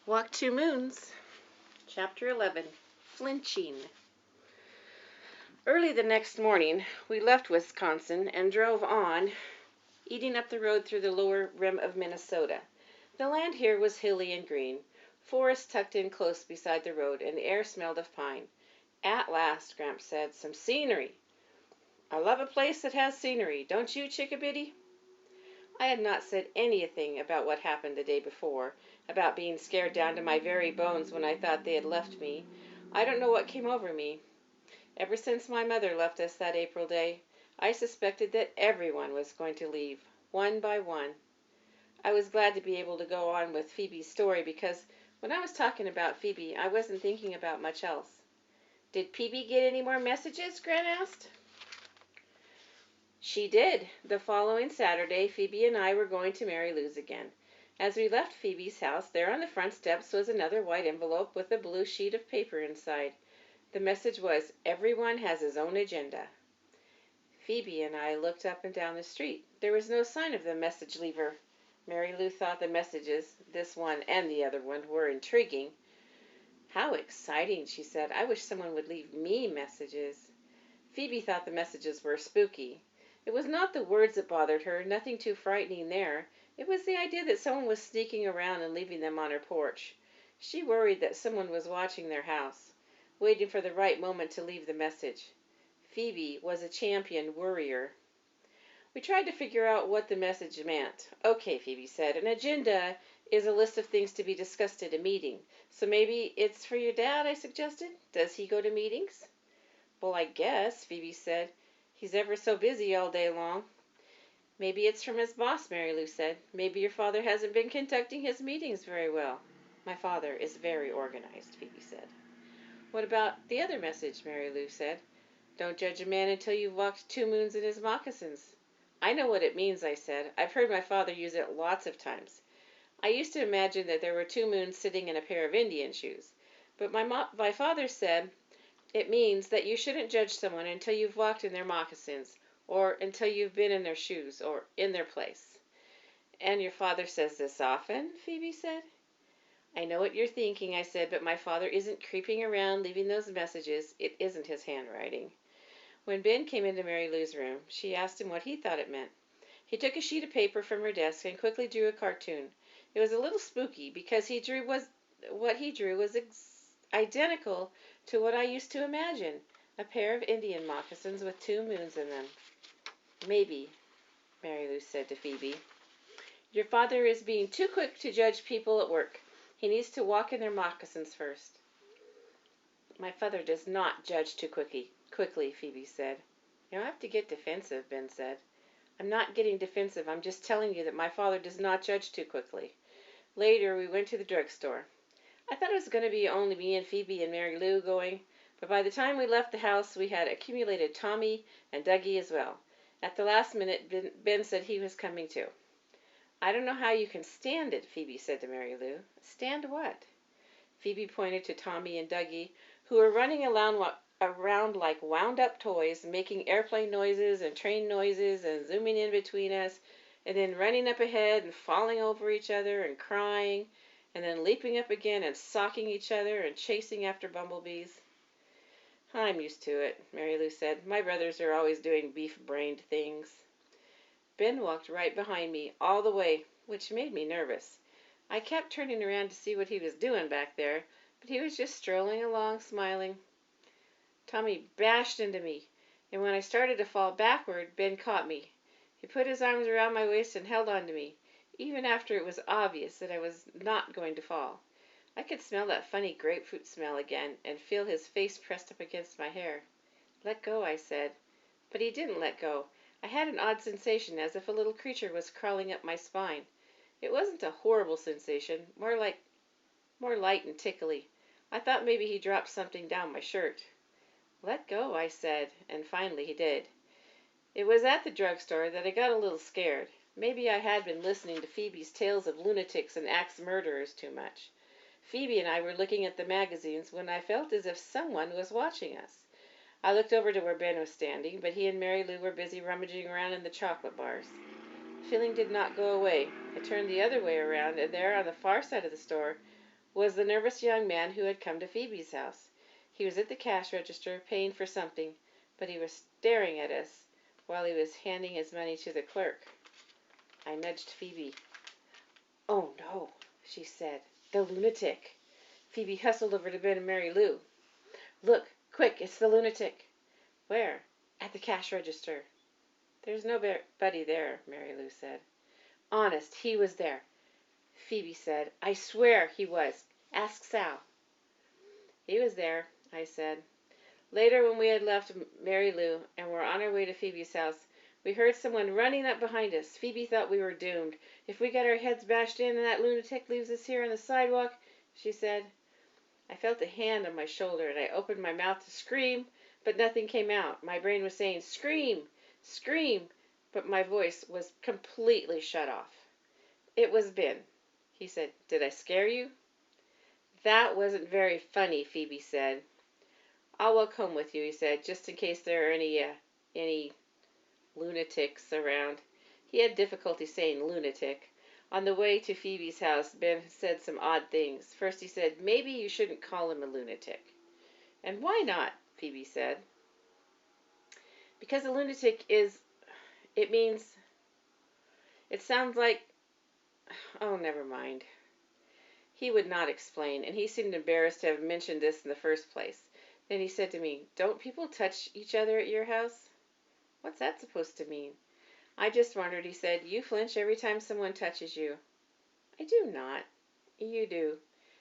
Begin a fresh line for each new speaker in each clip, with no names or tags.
Walk Two Moons, Chapter 11, Flinching. Early the next morning, we left Wisconsin and drove on, eating up the road through the lower rim of Minnesota. The land here was hilly and green, forests tucked in close beside the road, and the air smelled of pine. At last, Gramps said, some scenery. I love a place that has scenery, don't you, Chickabiddy? I had not said anything about what happened the day before, about being scared down to my very bones when I thought they had left me. I don't know what came over me. Ever since my mother left us that April day, I suspected that everyone was going to leave, one by one. I was glad to be able to go on with Phoebe's story because when I was talking about Phoebe, I wasn't thinking about much else. Did Phoebe get any more messages? Gran asked. She did. The following Saturday, Phoebe and I were going to Mary Lou's again. As we left Phoebe's house, there on the front steps was another white envelope with a blue sheet of paper inside. The message was, everyone has his own agenda. Phoebe and I looked up and down the street. There was no sign of the message leaver. Mary Lou thought the messages, this one and the other one, were intriguing. How exciting, she said. I wish someone would leave me messages. Phoebe thought the messages were spooky. It was not the words that bothered her, nothing too frightening there. It was the idea that someone was sneaking around and leaving them on her porch. She worried that someone was watching their house, waiting for the right moment to leave the message. Phoebe was a champion worrier. We tried to figure out what the message meant. Okay, Phoebe said, an agenda is a list of things to be discussed at a meeting. So maybe it's for your dad, I suggested. Does he go to meetings? Well, I guess, Phoebe said. He's ever so busy all day long. Maybe it's from his boss, Mary Lou said. Maybe your father hasn't been conducting his meetings very well. My father is very organized, Phoebe said. What about the other message, Mary Lou said. Don't judge a man until you've walked 2 moons in his moccasins. I know what it means, I said. I've heard my father use it lots of times. I used to imagine that there were 2 moons sitting in a pair of Indian shoes. But my father said it means that you shouldn't judge someone until you've walked in their moccasins, or until you've been in their shoes, or in their place. And your father says this often? Phoebe said. I know what you're thinking, I said, but my father isn't creeping around leaving those messages. It isn't his handwriting. When Ben came into Mary Lou's room, she asked him what he thought it meant. He took a sheet of paper from her desk and quickly drew a cartoon. It was a little spooky because what he drew was identical to what I used to imagine, a pair of Indian moccasins with 2 moons in them. Maybe, Mary Lou said to Phoebe, your father is being too quick to judge people at work. He needs to walk in their moccasins first. My father does not judge too quickly, Phoebe said. You don't have to get defensive, Ben said. I'm not getting defensive. I'm just telling you that my father does not judge too quickly. Later, we went to the drugstore. I thought it was going to be only me and Phoebe and Mary Lou going, but by the time we left the house, we had accumulated Tommy and Dougie as well. At the last minute, Ben said he was coming too. I don't know how you can stand it, Phoebe said to Mary Lou. Stand what? Phoebe pointed to Tommy and Dougie, who were running around like wound-up toys, making airplane noises and train noises and zooming in between us, and then running up ahead and falling over each other and crying, and then leaping up again and socking each other and chasing after bumblebees. I'm used to it, Mary Lou said. My brothers are always doing beef-brained things. Ben walked right behind me all the way, which made me nervous. I kept turning around to see what he was doing back there, but he was just strolling along, smiling. Tommy bashed into me, and when I started to fall backward, Ben caught me. He put his arms around my waist and held on to me, even after it was obvious that I was not going to fall. I could smell that funny grapefruit smell again and feel his face pressed up against my hair. Let go, I said. But he didn't let go. I had an odd sensation, as if a little creature was crawling up my spine. It wasn't a horrible sensation, more light and tickly. I thought maybe he dropped something down my shirt. Let go, I said, and finally he did. It was at the drugstore that I got a little scared. Maybe I had been listening to Phoebe's tales of lunatics and axe murderers too much. Phoebe and I were looking at the magazines when I felt as if someone was watching us. I looked over to where Ben was standing, but he and Mary Lou were busy rummaging around in the chocolate bars. The feeling did not go away. I turned the other way around, and there on the far side of the store was the nervous young man who had come to Phoebe's house. He was at the cash register paying for something, but he was staring at us while he was handing his money to the clerk. I nudged Phoebe. "Oh, no," she said. "The lunatic." Phoebe hustled over to Ben and Mary Lou. "Look, quick, it's the lunatic." "Where?" "At the cash register." "There's nobody there," Mary Lou said. "Honest, he was there," Phoebe said. "I swear he was. Ask Sal." "He was there," I said. Later, when we had left Mary Lou and were on our way to Phoebe's house, we heard someone running up behind us. Phoebe thought we were doomed. "If we get our heads bashed in and that lunatic leaves us here on the sidewalk," she said. I felt a hand on my shoulder, and I opened my mouth to scream, but nothing came out. My brain was saying, "Scream! Scream!" but my voice was completely shut off. It was Ben. He said, "Did I scare you?" "That wasn't very funny," Phoebe said. "I'll walk home with you," he said, "just in case there are any lunatics around." He had difficulty saying lunatic. On the way to Phoebe's house, Ben said some odd things. First he said, "Maybe you shouldn't call him a lunatic." "And why not?" Phoebe said. "Because a lunatic it sounds like, oh, never mind." He would not explain, and he seemed embarrassed to have mentioned this in the first place. Then he said to me, "Don't people touch each other at your house?" "What's that supposed to mean?" "I just wondered," he said. "You flinch every time someone touches you." "I do not." "You do."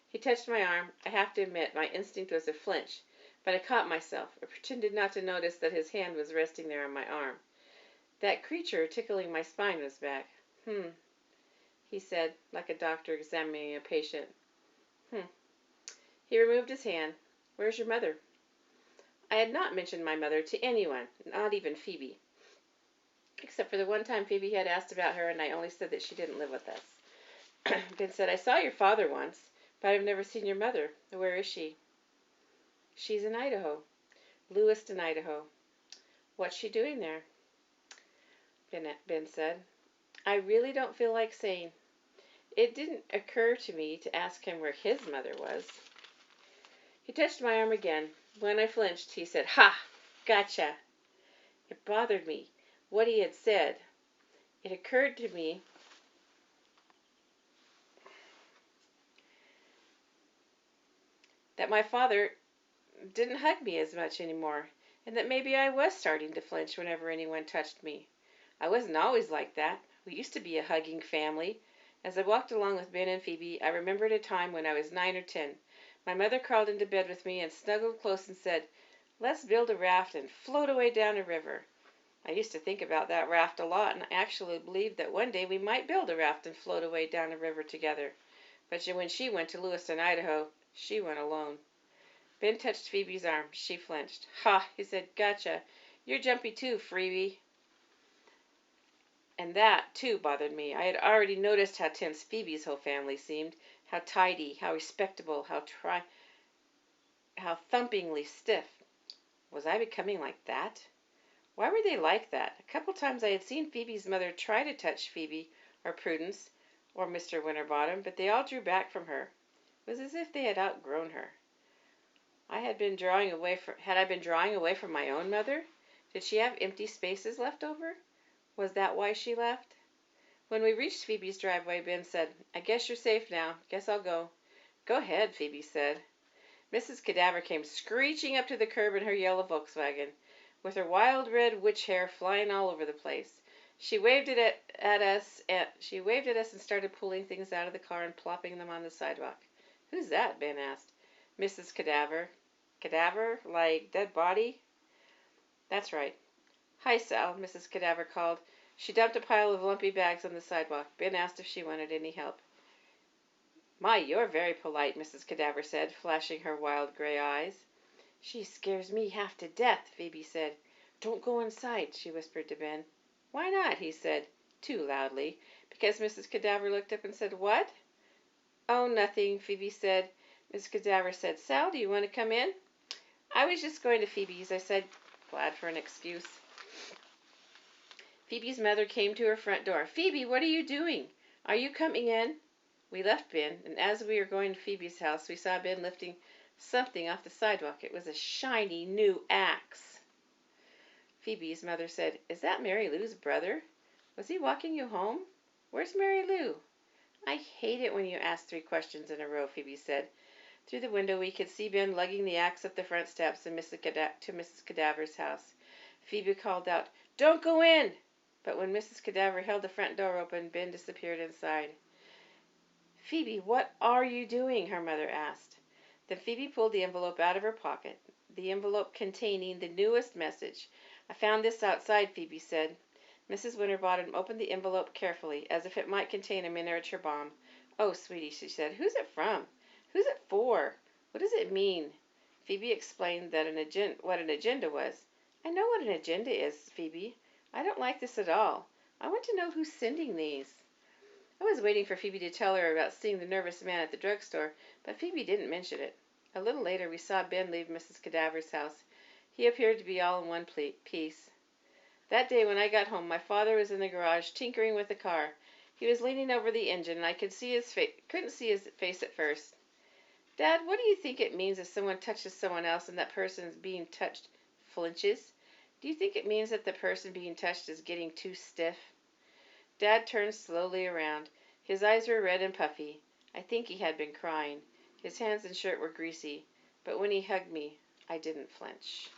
He touched my arm. I have to admit, my instinct was to flinch, but I caught myself. I pretended not to notice that his hand was resting there on my arm. That creature tickling my spine was back. He said, like a doctor examining a patient. He removed his hand. "Where's your mother?" I had not mentioned my mother to anyone, not even Phoebe, except for the one time Phoebe had asked about her, and I only said that she didn't live with us. Ben said, "I saw your father once, but I've never seen your mother. Where is she?" "She's in Idaho. Lewiston, Idaho." "What's she doing there?" Ben said. "I really don't feel like saying." It didn't occur to me to ask him where his mother was. He touched my arm again. When I flinched, he said, "Ha! Gotcha!" It bothered me, what he had said. It occurred to me that my father didn't hug me as much anymore, and that maybe I was starting to flinch whenever anyone touched me. I wasn't always like that. We used to be a hugging family. As I walked along with Ben and Phoebe, I remembered a time when I was 9 or 10. My mother crawled into bed with me and snuggled close and said, "Let's build a raft and float away down a river." I used to think about that raft a lot, and I actually believed that one day we might build a raft and float away down a river together. But when she went to Lewiston, Idaho, she went alone. Ben touched Phoebe's arm. She flinched. "Ha," he said, "gotcha. You're jumpy too, Phoebe." And that, too, bothered me. I had already noticed how tense Phoebe's whole family seemed, how tidy, how respectable, how thumpingly stiff. Was I becoming like that? Why were they like that? A couple times I had seen Phoebe's mother try to touch Phoebe, or Prudence, or Mr. Winterbottom, but they all drew back from her. It was as if they had outgrown her. Had I been drawing away from my own mother? Did she have empty spaces left over? Was that why she left? When we reached Phoebe's driveway, Ben said, "I guess you're safe now. Guess I'll go." "Go ahead," Phoebe said. Mrs. Cadaver came screeching up to the curb in her yellow Volkswagen, with her wild red witch hair flying all over the place. She waved at us and started pulling things out of the car and plopping them on the sidewalk. "Who's that?" Ben asked. "Mrs. Cadaver." "Cadaver? Like dead body?" "That's right." "Hi, Sal," Mrs. Cadaver called. She dumped a pile of lumpy bags on the sidewalk. Ben asked if she wanted any help. "My, you're very polite," Mrs. Cadaver said, flashing her wild gray eyes. "She scares me half to death," Phoebe said. "Don't go inside," she whispered to Ben. "Why not?" he said, too loudly, because Mrs. Cadaver looked up and said, "What?" "Oh, nothing," Phoebe said. Mrs. Cadaver said, "Sal, do you want to come in?" "I was just going to Phoebe's," I said, glad for an excuse. Phoebe's mother came to her front door. "Phoebe, what are you doing? Are you coming in?" We left Ben, and as we were going to Phoebe's house, we saw Ben lifting something off the sidewalk. It was a shiny new axe. Phoebe's mother said, "Is that Mary Lou's brother? Was he walking you home? Where's Mary Lou?" "I hate it when you ask 3 questions in a row," Phoebe said. Through the window we could see Ben lugging the axe up the front steps to Mrs. Cadaver's house. Phoebe called out, "Don't go in!" But when Mrs. Cadaver held the front door open, Ben disappeared inside. "Phoebe, what are you doing?" her mother asked. Then Phoebe pulled the envelope out of her pocket, the envelope containing the newest message. "I found this outside," Phoebe said. Mrs. Winterbottom opened the envelope carefully, as if it might contain a miniature bomb. "Oh, sweetie," she said, "who's it from? Who's it for? What does it mean?" Phoebe explained what an agenda was. "I know what an agenda is, Phoebe. I don't like this at all. I want to know who's sending these." I was waiting for Phoebe to tell her about seeing the nervous man at the drugstore, but Phoebe didn't mention it. A little later we saw Ben leave Mrs. Cadaver's house. He appeared to be all in one piece. That day when I got home, my father was in the garage tinkering with the car. He was leaning over the engine, and I couldn't see his face at first. "Dad, what do you think it means if someone touches someone else and that person being touched flinches? Do you think it means that the person being touched is getting too stiff?" Dad turned slowly around. His eyes were red and puffy. I think he had been crying. His hands and shirt were greasy. But when he hugged me, I didn't flinch.